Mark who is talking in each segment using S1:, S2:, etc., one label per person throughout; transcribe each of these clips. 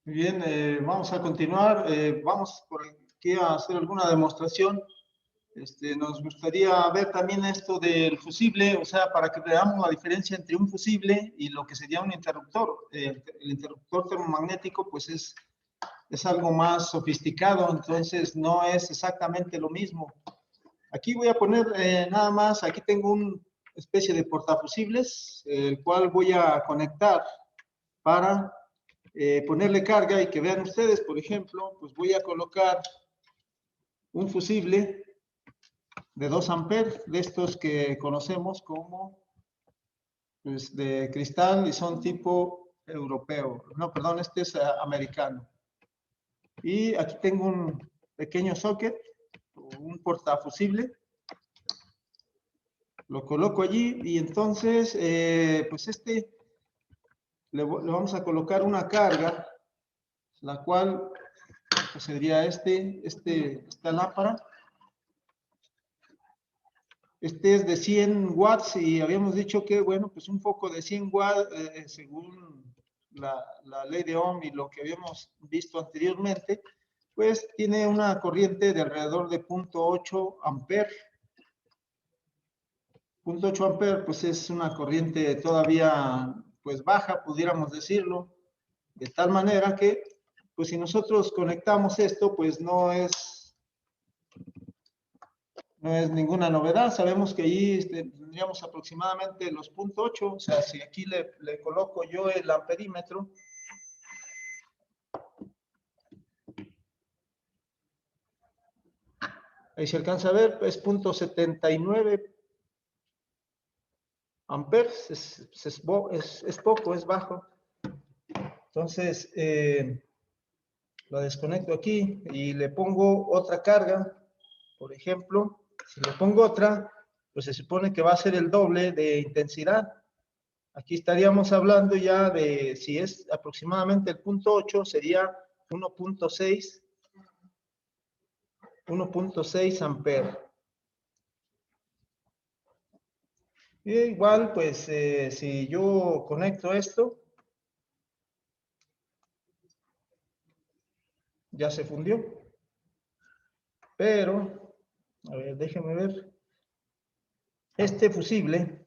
S1: Muy bien, vamos a continuar. Vamos por aquí a hacer alguna demostración. Nos gustaría ver también esto del fusible, o sea, para que veamos la diferencia entre un fusible y lo que sería un interruptor. El interruptor termomagnético, pues es algo más sofisticado, entonces no es exactamente lo mismo. Aquí voy a poner nada más, aquí tengo una especie de portafusibles, el cual voy a conectar para ponerle carga y que vean ustedes, por ejemplo, pues voy a colocar un fusible de 2 amperes, de estos que conocemos como pues, de cristal y son tipo europeo. No, perdón, este es americano. Y aquí tengo un pequeño socket, un portafusible. Lo coloco allí y entonces, pues le vamos a colocar una carga, la cual pues sería esta lámpara. Este es de 100 watts y habíamos dicho que, bueno, pues un foco de 100 watts, según la ley de Ohm y lo que habíamos visto anteriormente, pues tiene una corriente de alrededor de 0.8 amperes. 0.8 amperes, pues es una corriente todavía, pues baja, pudiéramos decirlo, de tal manera que, pues si nosotros conectamos esto, pues no es ninguna novedad. Sabemos que allí tendríamos aproximadamente los 0.8, o sea, si aquí le coloco yo el amperímetro, ahí se alcanza a ver, es 0.79 amperes, es poco, es bajo. Entonces, lo desconecto aquí y le pongo otra carga, por ejemplo. Si le pongo otra, pues se supone que va a ser el doble de intensidad. Aquí estaríamos hablando ya de, si es aproximadamente el 0.8, sería 1.6 amperes. Y igual, pues, si yo conecto esto, ya se fundió. Pero, a ver, déjenme ver. Este fusible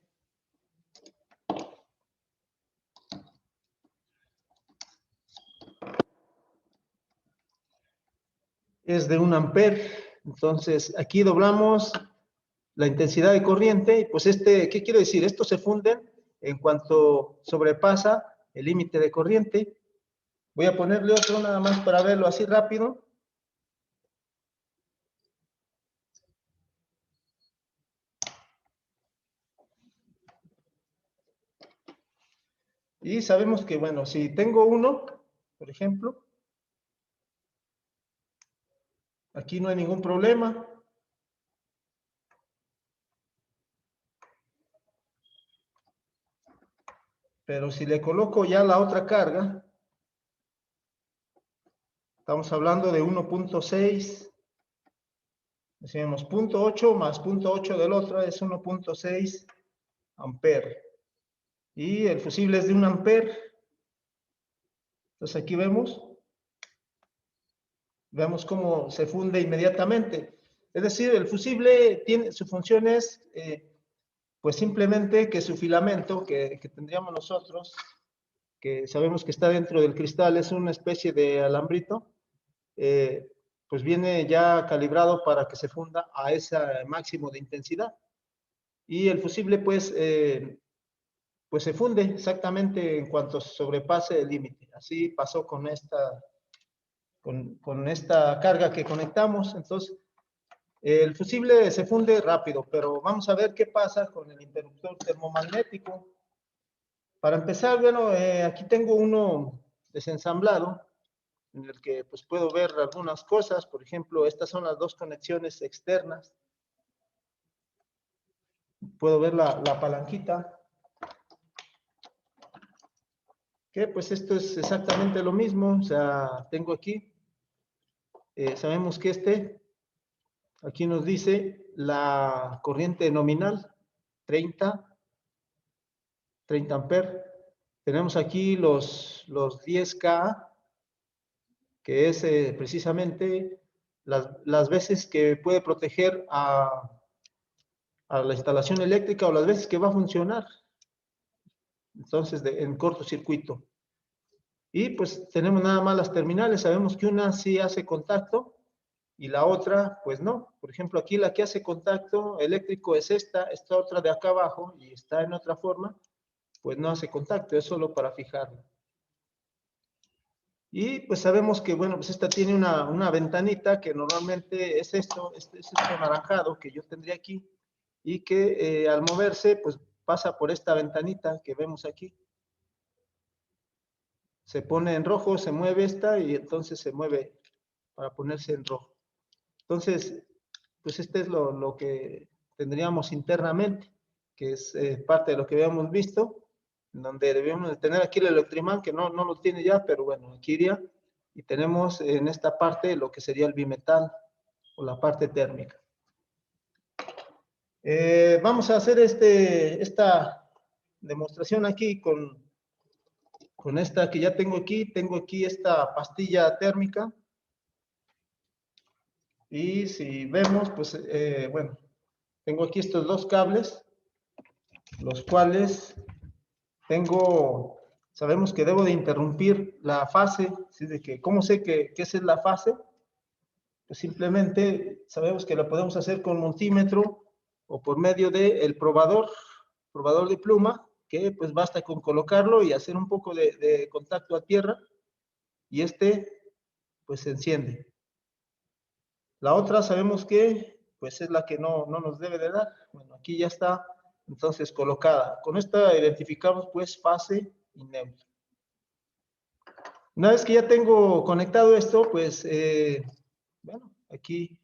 S1: es de 1 amper. Entonces, aquí doblamos la intensidad de corriente. Y pues ¿qué quiere decir? Estos se funden en cuanto sobrepasa el límite de corriente. Voy a ponerle otro nada más para verlo así rápido. Y sabemos que, bueno, si tengo uno, por ejemplo, aquí no hay ningún problema. Pero si le coloco ya la otra carga, estamos hablando de 1.6, decimos 0.8 más 0.8 del otro es 1.6 amperes. Y el fusible es de 1 amper. Entonces aquí vemos cómo se funde inmediatamente. Es decir, el fusible su función es, pues simplemente que su filamento que tendríamos nosotros, que sabemos que está dentro del cristal, es una especie de alambrito, pues viene ya calibrado para que se funda a ese máximo de intensidad. Y el fusible, pues se funde exactamente en cuanto sobrepase el límite. Así pasó con esta carga que conectamos. Entonces, el fusible se funde rápido, pero vamos a ver qué pasa con el interruptor termomagnético. Para empezar, bueno, aquí tengo uno desensamblado, en el que pues puedo ver algunas cosas. Por ejemplo, estas son las dos conexiones externas. Puedo ver la palanquita. Que pues esto es exactamente lo mismo. O sea, tengo aquí, sabemos que aquí nos dice la corriente nominal, 30 amperes. Tenemos aquí los 10K que es precisamente las veces que puede proteger a la instalación eléctrica o las veces que va a funcionar. Entonces, en cortocircuito. Y pues tenemos nada más las terminales. Sabemos que una sí hace contacto y la otra, pues no. Por ejemplo, aquí la que hace contacto eléctrico es esta otra de acá abajo y está en otra forma, pues no hace contacto, es solo para fijarlo. Y pues sabemos que, bueno, pues esta tiene una ventanita que normalmente es esto, es esto anaranjado que yo tendría aquí y que al moverse, pues pasa por esta ventanita que vemos aquí. Se pone en rojo, se mueve esta y entonces se mueve para ponerse en rojo. Entonces, pues este es lo que tendríamos internamente, que es parte de lo que habíamos visto, donde debíamos de tener aquí el electroimán, que no lo tiene ya, pero bueno, aquí iría, y tenemos en esta parte lo que sería el bimetal, o la parte térmica. Vamos a hacer esta demostración aquí con esta que ya tengo aquí esta pastilla térmica. Y si vemos, pues, bueno, tengo aquí estos dos cables, los cuales sabemos que debo de interrumpir la fase, ¿sí? De que, ¿cómo sé que esa es la fase? Pues simplemente sabemos que lo podemos hacer con multímetro o por medio del probador de pluma, que pues basta con colocarlo y hacer un poco de contacto a tierra y pues se enciende. La otra sabemos que pues es la que no nos debe de dar. Bueno, aquí ya está entonces colocada. Con esta identificamos pues fase y neutro. Una vez que ya tengo conectado esto, pues bueno, aquí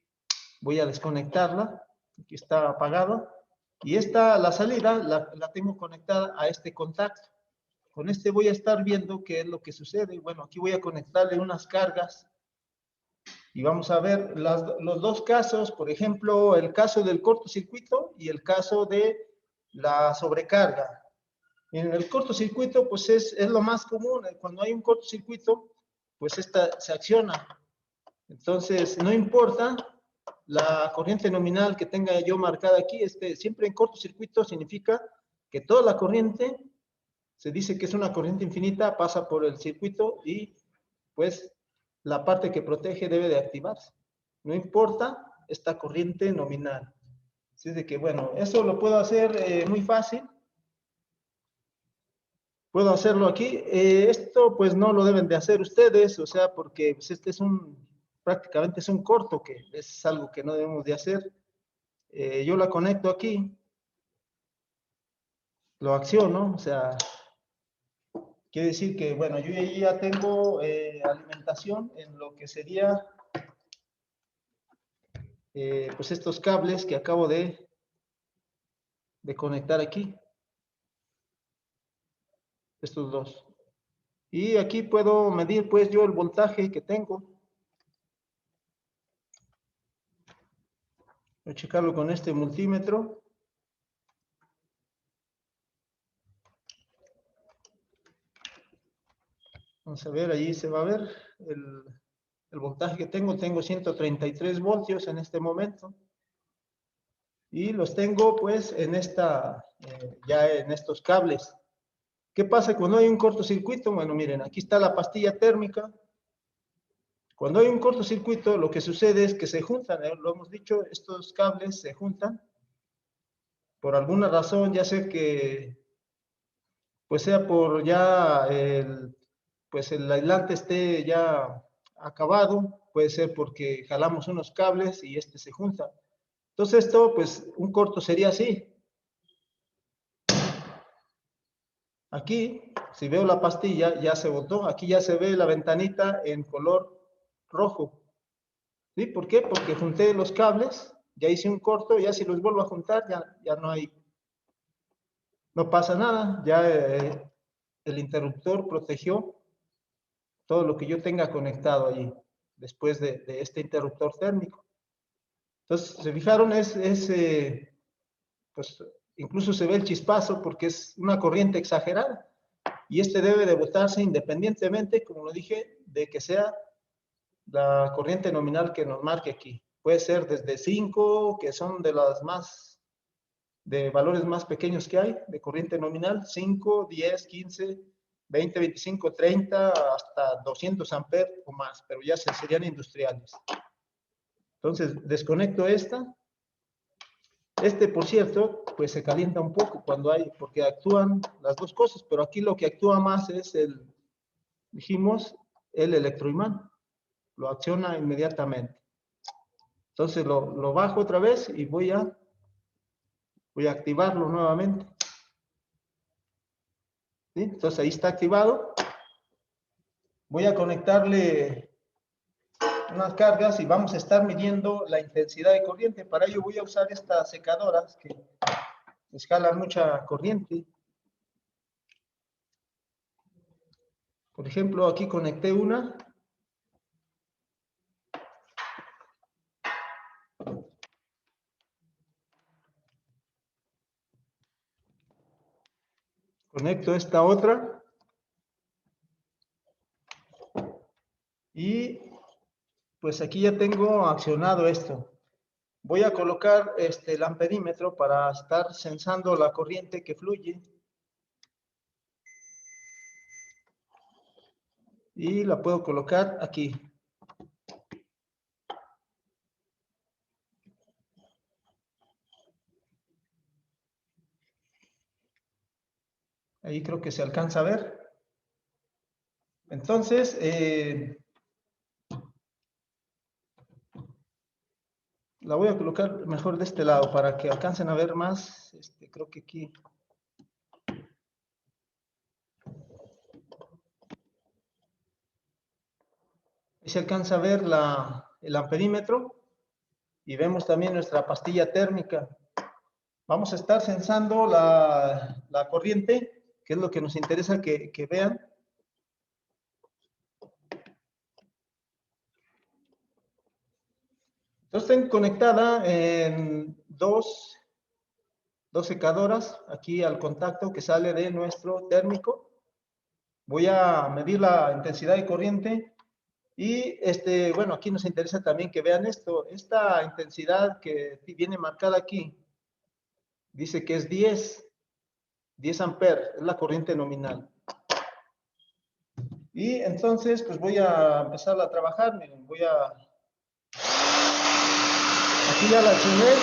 S1: voy a desconectarla. Aquí está apagada. Y la salida, la tengo conectada a este contacto. Con este voy a estar viendo qué es lo que sucede. Bueno, aquí voy a conectarle unas cargas. Y vamos a ver los dos casos, por ejemplo, el caso del cortocircuito y el caso de la sobrecarga. En el cortocircuito, pues es lo más común. Cuando hay un cortocircuito, pues esta se acciona. Entonces, no importa la corriente nominal que tenga yo marcada aquí, siempre en cortocircuito significa que toda la corriente, se dice que es una corriente infinita, pasa por el circuito y pues la parte que protege debe de activarse. No importa esta corriente nominal. Así de que, bueno, eso lo puedo hacer muy fácil. Puedo hacerlo aquí. Esto, pues, no lo deben de hacer ustedes, o sea, porque pues, prácticamente es un corto, que es algo que no debemos de hacer. Yo la conecto aquí, lo acciono, o sea, quiere decir que, bueno, yo ya tengo alimentación en lo que sería pues estos cables que acabo de conectar aquí, estos dos. Y aquí puedo medir pues yo el voltaje que tengo. Voy a checarlo con este multímetro. Vamos a ver, allí se va a ver el voltaje que tengo. Tengo 133 voltios en este momento. Y los tengo pues en ya en estos cables. ¿Qué pasa cuando hay un cortocircuito? Bueno, miren, aquí está la pastilla térmica. Cuando hay un cortocircuito, lo que sucede es que se juntan, lo hemos dicho, estos cables se juntan. Por alguna razón, ya sé que, pues sea por ya pues el aislante esté ya acabado, puede ser porque jalamos unos cables y se junta. Entonces esto, pues un corto sería así. Aquí, si veo la pastilla, ya se botó. Aquí ya se ve la ventanita en color rojo. ¿Sí? ¿Por qué? Porque junté los cables, ya hice un corto, ya si los vuelvo a juntar, ya no pasa nada. Ya el interruptor protegió todo lo que yo tenga conectado allí, después de este interruptor térmico. Entonces, ¿se fijaron? Pues, incluso se ve el chispazo porque es una corriente exagerada. Y debe de botarse independientemente, como lo dije, de que sea la corriente nominal que nos marque aquí. Puede ser desde 5, que son de las más, de valores más pequeños que hay, de corriente nominal, 5, 10, 15, 20, 25, 30, hasta 200 amperes o más, pero ya serían industriales. Entonces, desconecto esta. Por cierto, pues se calienta un poco cuando hay, porque actúan las dos cosas, pero aquí lo que actúa más es dijimos, el electroimán. Lo acciona inmediatamente. Entonces lo bajo otra vez y voy a activarlo nuevamente. ¿Sí? Entonces ahí está activado. Voy a conectarle unas cargas y vamos a estar midiendo la intensidad de corriente. Para ello voy a usar estas secadoras que escalan mucha corriente. Por ejemplo, aquí conecté una. Conecto esta otra. Y pues aquí ya tengo accionado esto. Voy a colocar el amperímetro para estar sensando la corriente que fluye. Y la puedo colocar aquí. Ahí creo que se alcanza a ver. Entonces, la voy a colocar mejor de este lado para que alcancen a ver más. Creo que aquí. Ahí se alcanza a ver el amperímetro y vemos también nuestra pastilla térmica. Vamos a estar sensando la corriente, que es lo que nos interesa que vean. Entonces, tengo conectada en dos secadoras aquí al contacto que sale de nuestro térmico. Voy a medir la intensidad de corriente y bueno, aquí nos interesa también que vean esto. Esta intensidad que viene marcada aquí dice que es 10 amperes, es la corriente nominal. Y entonces, pues voy a empezar a trabajar. Miren, aquí ya la accioné.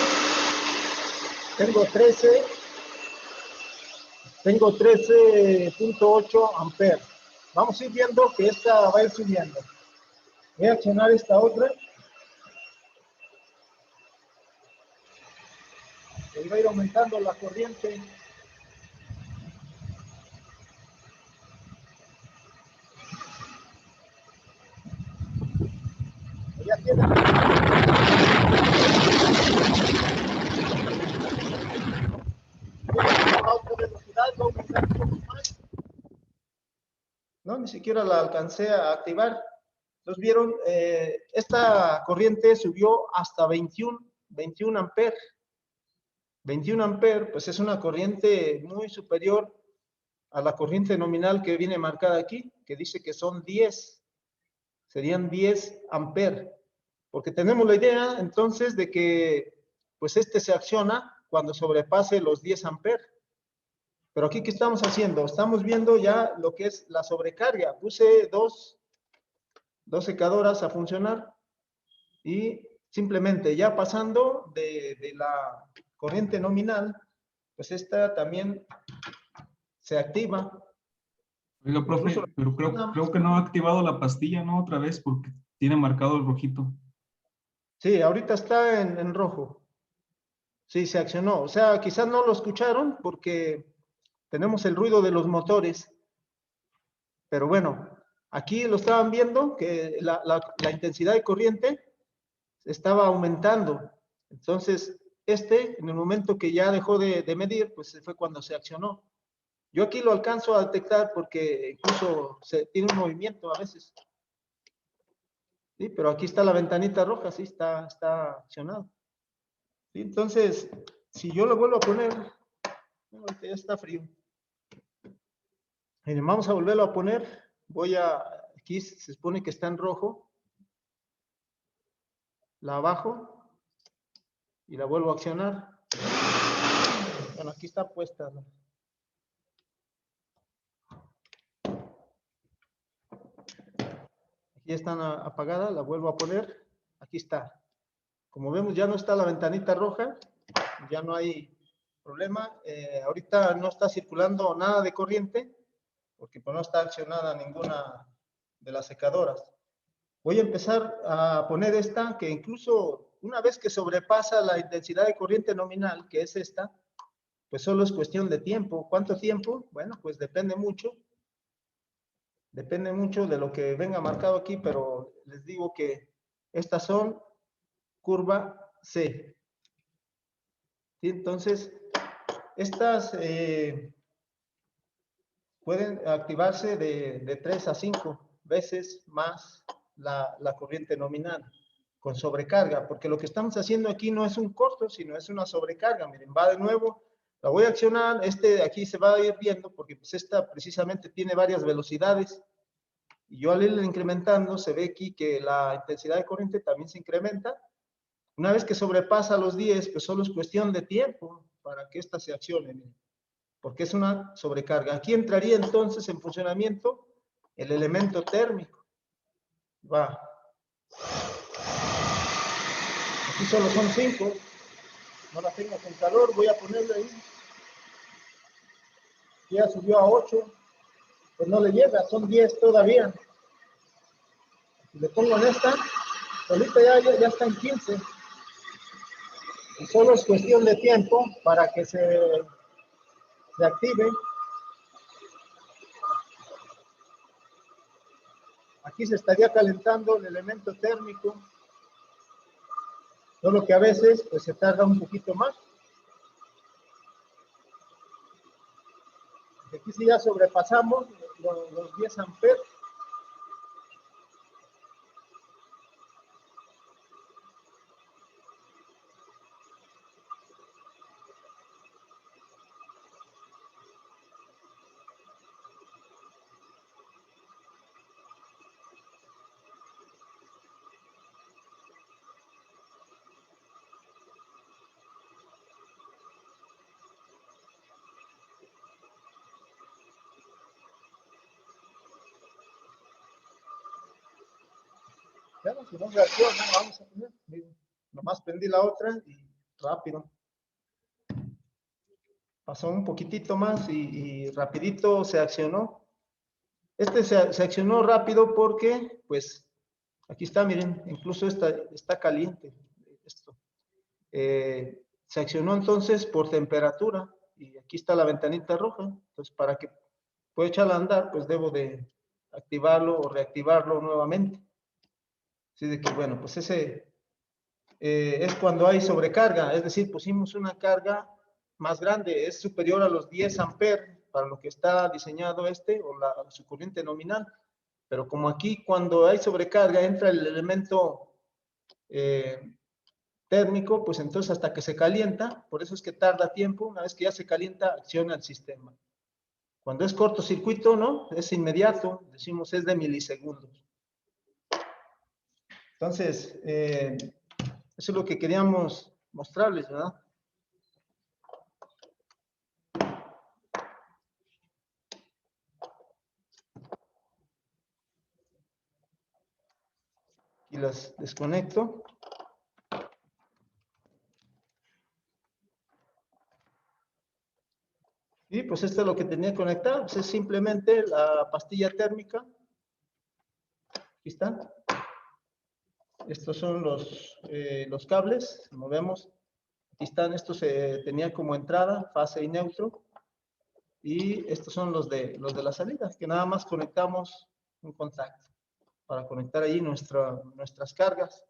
S1: Tengo 13.8 amperes. Vamos a ir viendo que esta va a ir subiendo. Voy a accionar esta otra. Y va a ir aumentando la corriente. Ya tiene. No, ni siquiera la alcancé a activar. Entonces vieron, esta corriente subió hasta 21 amperes. 21 amperes, pues es una corriente muy superior a la corriente nominal que viene marcada aquí, que dice que son 10. Serían 10 amperes. Porque tenemos la idea, entonces, de que pues se acciona cuando sobrepase los 10 amperes. Pero aquí, ¿qué estamos haciendo? Estamos viendo ya lo que es la sobrecarga. Puse dos secadoras a funcionar y simplemente ya pasando de la corriente nominal, pues esta también se activa.
S2: Oiga,
S1: Incluso,
S2: profe, pero creo que no ha activado la pastilla, ¿no? Otra vez, porque tiene marcado el rojito.
S1: sí, ahorita está en rojo. Sí, se accionó. O sea, quizás no lo escucharon porque tenemos el ruido de los motores. Pero bueno, aquí lo estaban viendo que la intensidad de corriente estaba aumentando. Entonces, en el momento que ya dejó de medir, pues fue cuando se accionó. Yo aquí lo alcanzo a detectar porque incluso tiene un movimiento a veces. Sí, pero aquí está la ventanita roja, sí, está accionado. ¿Sí? Entonces, si yo lo vuelvo a poner, ya está frío. Miren, vamos a volverlo a poner. Aquí se supone que está en rojo. la bajo y la vuelvo a accionar. Bueno, aquí está puesta, ¿no? Aquí están apagadas, la vuelvo a poner. Aquí está. Como vemos, ya no está la ventanita roja, ya no hay problema. Ahorita no está circulando nada de corriente, porque pues no está accionada ninguna de las secadoras. Voy a empezar a poner esta, que incluso una vez que sobrepasa la intensidad de corriente nominal, que es esta, pues solo es cuestión de tiempo. ¿Cuánto tiempo? Bueno, pues depende mucho de lo que venga marcado aquí, pero les digo que estas son curva C. ¿Sí? Entonces, estas pueden activarse de 3 a 5 veces más la corriente nominal con sobrecarga, porque lo que estamos haciendo aquí no es un corto, sino es una sobrecarga. Miren, va de nuevo, la voy a accionar, de aquí se va a ir viendo, porque pues esta precisamente tiene varias velocidades, y yo al irle incrementando, se ve aquí que la intensidad de corriente también se incrementa. Una vez que sobrepasa los 10, pues solo es cuestión de tiempo para que esta se accione, miren, porque es una sobrecarga. Aquí entraría entonces en funcionamiento el elemento térmico. Va. Aquí solo son 5. No la tengo con calor, voy a ponerle ahí. Ya subió a 8. Pues no le llega, son 10 todavía. Si le pongo en esta, ahorita ya está en 15. Y solo es cuestión de tiempo para que se active. Aquí se estaría calentando el elemento térmico, solo que a veces pues, se tarda un poquito más. Aquí sí ya sobrepasamos los 10 amperes. Bueno, si no reacciona, vamos a poner. Miren, nomás prendí la otra y rápido. Pasó un poquitito más y rapidito se accionó. Se accionó rápido porque, pues, aquí está, miren, incluso está caliente. Esto. Se accionó entonces por temperatura y aquí está la ventanita roja. Entonces, para que pueda echarla a andar, pues debo de activarlo o reactivarlo nuevamente. Así de que, bueno, pues ese es cuando hay sobrecarga, es decir, pusimos una carga más grande, es superior a los 10 amperes para lo que está diseñado o su corriente nominal. Pero como aquí cuando hay sobrecarga entra el elemento térmico, pues entonces hasta que se calienta, por eso es que tarda tiempo, una vez que ya se calienta, acciona el sistema. Cuando es cortocircuito, ¿no? Es inmediato, decimos es de milisegundos. Entonces, eso es lo que queríamos mostrarles, ¿verdad? Y las desconecto. Y pues esto es lo que tenía conectado, pues es simplemente la pastilla térmica. Aquí está. Estos son los cables, como vemos. Aquí están, estos se tenían como entrada, fase y neutro. Y estos son los de la salida, que nada más conectamos un contacto para conectar ahí nuestras cargas.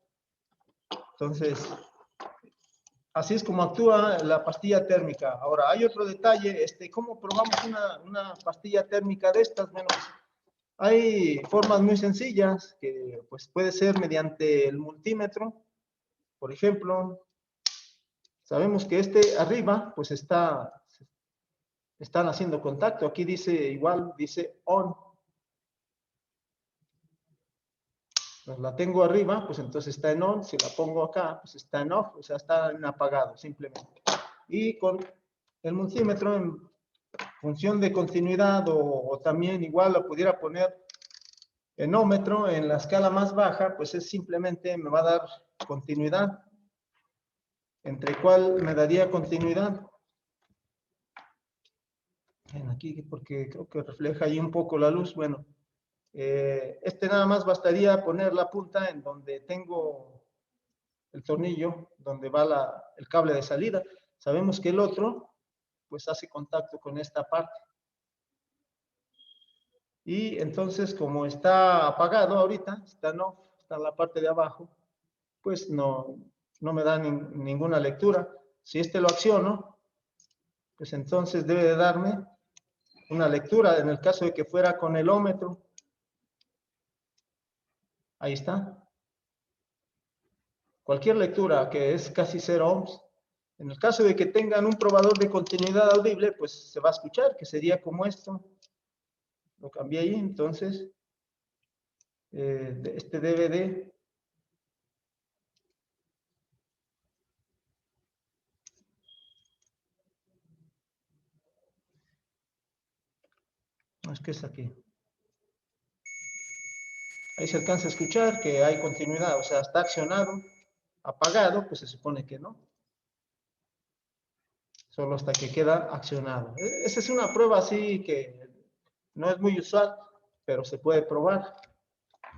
S1: Entonces, así es como actúa la pastilla térmica. Ahora, hay otro detalle, ¿cómo probamos una pastilla térmica de estas? Bueno, pues, hay formas muy sencillas, que pues puede ser mediante el multímetro. Por ejemplo, sabemos que arriba, pues están haciendo contacto. Aquí dice igual, dice on. Pues la tengo arriba, pues entonces está en on. Si la pongo acá, pues está en off, o sea, está en apagado simplemente. Y con el multímetro, en función de continuidad, o también igual lo pudiera poner en ómetro, en la escala más baja, pues es simplemente me va a dar continuidad. ¿Entre cuál me daría continuidad? Ven aquí, porque creo que refleja ahí un poco la luz. Bueno, este nada más bastaría poner la punta en donde tengo el tornillo, donde va el cable de salida. Sabemos que el otro, pues hace contacto con esta parte. Y entonces, como está apagado ahorita, está en off, está en la parte de abajo, pues no me da ninguna lectura. Si este lo acciono, pues entonces debe de darme una lectura, en el caso de que fuera con el ómetro. Ahí está. Cualquier lectura que es casi 0 ohms. En el caso de que tengan un probador de continuidad audible, pues se va a escuchar, que sería como esto. Lo cambié ahí, entonces, este DVD. No, es que es aquí. Ahí se alcanza a escuchar que hay continuidad, o sea, está accionado. Apagado, pues se supone que no. Solo hasta que queda accionado. Esa es una prueba así que no es muy usual, pero se puede probar.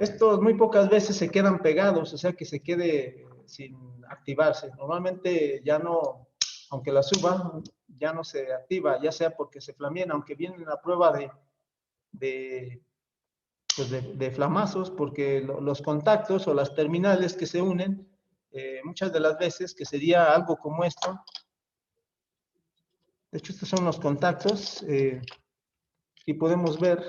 S1: Estos muy pocas veces se quedan pegados, o sea que se quede sin activarse. Normalmente ya no, aunque la suba, ya no se activa, ya sea porque se flamean, aunque viene la prueba de flamazos, porque los contactos o las terminales que se unen, muchas de las veces, que sería algo como esto. De hecho, estos son los contactos, y podemos ver.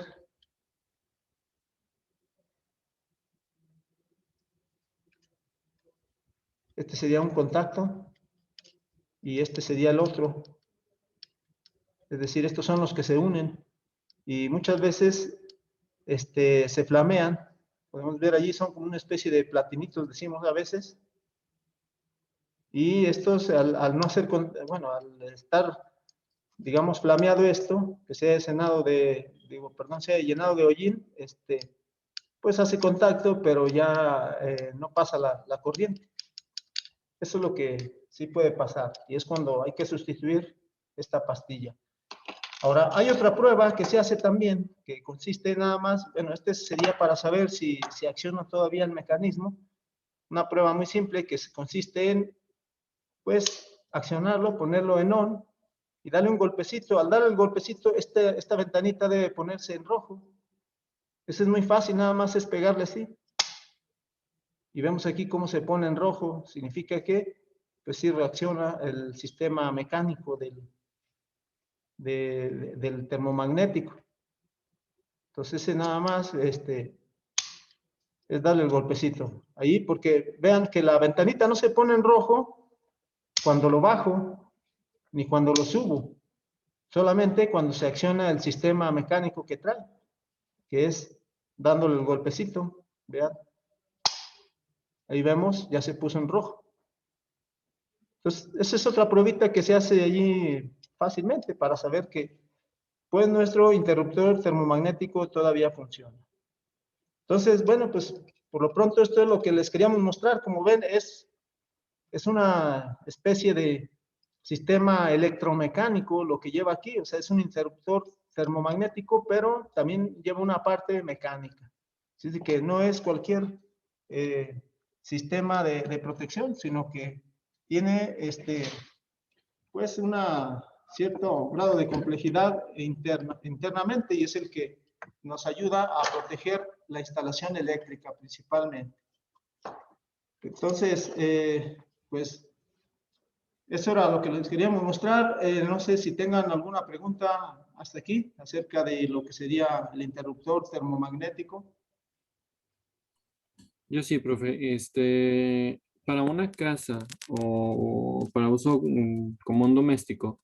S1: Este sería un contacto y este sería el otro. Es decir, estos son los que se unen y muchas veces se flamean. Podemos ver allí, son como una especie de platinitos, decimos a veces. Y estos, al no ser, bueno, al estar, digamos, flameado esto, que sea llenado sea llenado de hollín, pues hace contacto, pero ya no pasa la corriente. Eso es lo que sí puede pasar y es cuando hay que sustituir esta pastilla. Ahora, hay otra prueba que se hace también, que consiste nada más, bueno, este sería para saber si acciona todavía el mecanismo. Una prueba muy simple que consiste en, pues, accionarlo, ponerlo en on y darle un golpecito. Al darle el golpecito, esta ventanita debe ponerse en rojo. Eso es muy fácil, nada más es pegarle así. Y vemos aquí cómo se pone en rojo. Significa que, pues sí, reacciona el sistema mecánico del termomagnético. Entonces, ese nada más es darle el golpecito ahí, porque vean que la ventanita no se pone en rojo cuando lo bajo, ni cuando lo subo, solamente cuando se acciona el sistema mecánico que trae, que es dándole el golpecito. Vean, ahí vemos, ya se puso en rojo. Entonces, esa es otra pruebita que se hace allí fácilmente para saber que, pues, nuestro interruptor termomagnético todavía funciona. Entonces, bueno, pues, por lo pronto esto es lo que les queríamos mostrar. Como ven, es una especie de sistema electromecánico lo que lleva aquí, o sea, es un interruptor termomagnético, pero también lleva una parte mecánica. Así que no es cualquier sistema de protección, sino que tiene pues un cierto grado de complejidad internamente, y es el que nos ayuda a proteger la instalación eléctrica principalmente. Entonces, pues eso era lo que les queríamos mostrar. No sé si tengan alguna pregunta hasta aquí acerca de lo que sería el interruptor termomagnético.
S3: Yo sí, profe. Para una casa o para uso común doméstico,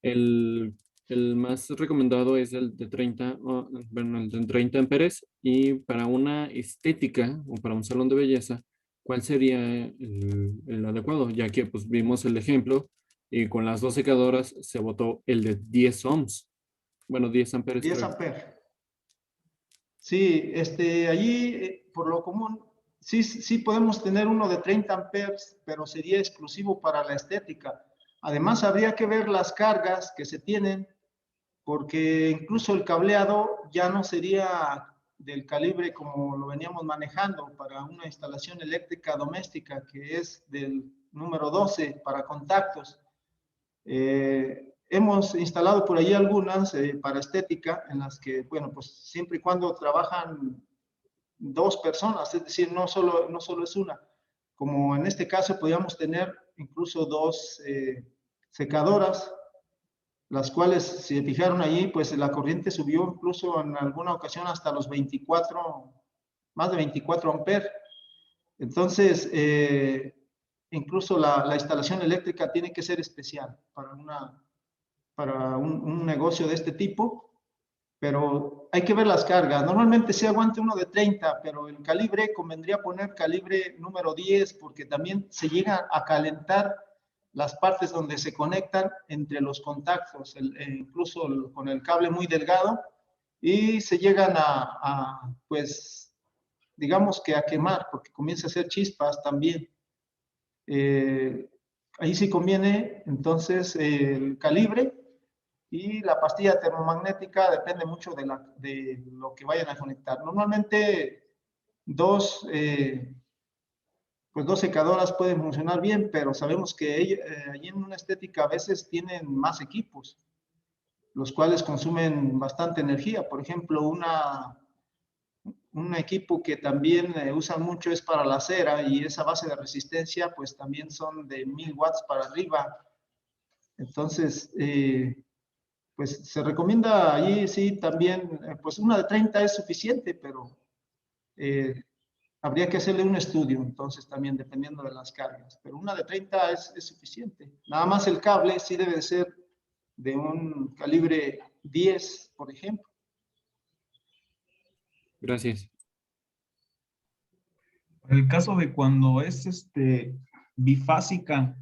S3: el El más recomendado es el de 30, bueno, el de 30 amperes. Y para una estética o para un salón de belleza, ¿cuál sería el adecuado? Ya que pues vimos el ejemplo y con las dos secadoras se votó el de 10 ohms. Bueno, 10 amperes
S1: 10
S3: creo.
S1: amperes. Sí, allí, por lo común, sí podemos tener uno de 30 amperes, pero sería exclusivo para la estética. Además, habría que ver las cargas que se tienen, porque incluso el cableado ya no sería del calibre como lo veníamos manejando para una instalación eléctrica doméstica, que es del número 12 para contactos. Hemos instalado por ahí algunas para estética, en las que, bueno, pues siempre y cuando trabajan dos personas, es decir, no solo es una. Como en este caso podríamos tener incluso dos secadoras, las cuales, si se fijaron allí, pues la corriente subió incluso en alguna ocasión hasta los 24, más de 24 amperes. Entonces, incluso la instalación eléctrica tiene que ser especial para un negocio de este tipo, pero hay que ver las cargas. Normalmente se aguanta uno de 30, pero el calibre convendría poner calibre número 10, porque también se llega a calentar las partes donde se conectan entre los contactos, incluso con el cable muy delgado, y se llegan pues, digamos que a quemar, porque comienza a hacer chispas también. Ahí sí conviene, entonces, el calibre y la pastilla termomagnética depende mucho de lo que vayan a conectar. Normalmente, dos secadoras pueden funcionar bien, pero sabemos que allí en una estética a veces tienen más equipos, los cuales consumen bastante energía. Por ejemplo, un equipo que también usan mucho es para la cera, y esa base de resistencia pues también son de 1000 watts para arriba. Entonces, pues se recomienda allí sí también, pues una de 30 es suficiente, pero habría que hacerle un estudio, entonces también dependiendo de las cargas, pero una de 30 es suficiente. Nada más el cable sí debe ser de un calibre 10, por ejemplo.
S3: Gracias.
S2: En el caso de cuando es bifásica,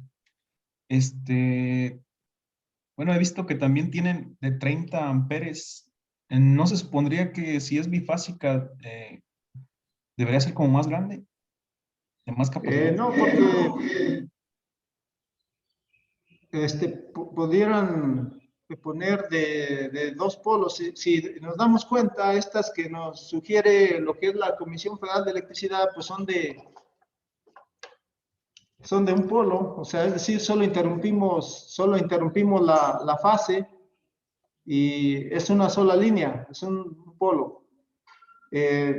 S2: bueno, he visto que también tienen de 30 amperes. ¿No se supondría que si es bifásica debería ser como más grande, de más capacidad?
S1: No, porque pudieran poner de dos polos. Si nos damos cuenta, estas que nos sugiere lo que es la Comisión Federal de Electricidad, pues son de un polo, o sea, es decir, solo interrumpimos la fase, y es una sola línea, es un polo.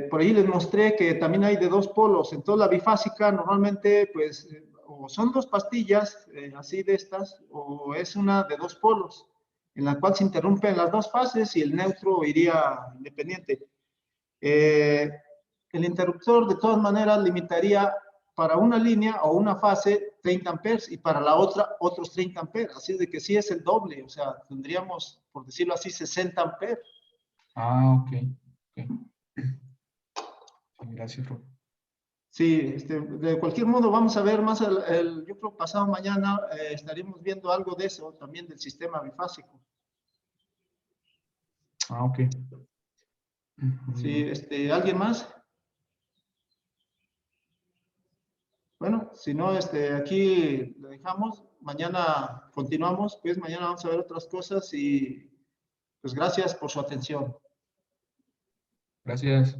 S1: Por ahí les mostré que también hay de dos polos. Entonces la bifásica normalmente pues o son dos pastillas así de estas, o es una de dos polos en la cual se interrumpen las dos fases y el neutro iría independiente. El interruptor de todas maneras limitaría para una línea o una fase 30 amperes y para la otra otros 30 amperes, así de que sí es el doble, o sea, tendríamos, por decirlo así, 60 amperes.
S2: Ah, ok. Gracias, Rob.
S1: Sí, de cualquier modo vamos a ver más, yo creo pasado mañana estaremos viendo algo de eso, también del sistema bifásico.
S2: Ah, ok.
S1: Sí, ¿alguien más? Bueno, si no, aquí lo dejamos, mañana continuamos, pues mañana vamos a ver otras cosas, y pues gracias por su atención.
S2: Gracias.